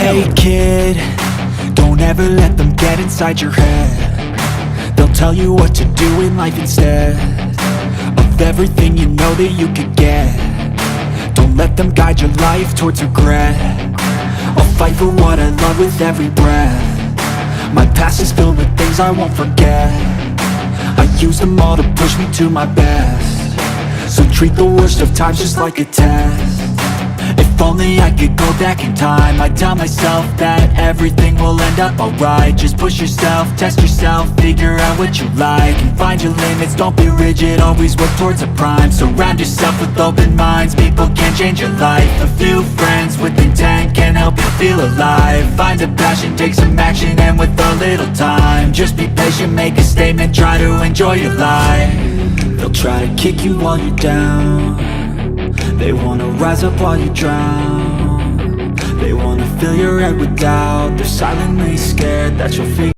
Hey kid, don't ever let them get inside your head. They'll tell you what to do in life instead of everything you know that you could get. Don't let them guide your life towards regret. I'll fight for what I love with every breath. My past is filled with things I won't forget. I use them all to push me to my best. So treat the worst of times just like a test. If only I could go back in time, I'd tell myself that everything will end up alright. Just push yourself, test yourself, figure out what you like, and find your limits, don't be rigid, always work towards a prime. Surround yourself with open minds, people can change your life. A few friends with intent can help you feel alive. Find a passion, take some action, and with a little time, just be patient, make a statement, try to enjoy your life. They'll try to kick you while you're down. They wanna rise up while you drown. They wanna fill your head with doubt. They're silently scared that you'll figure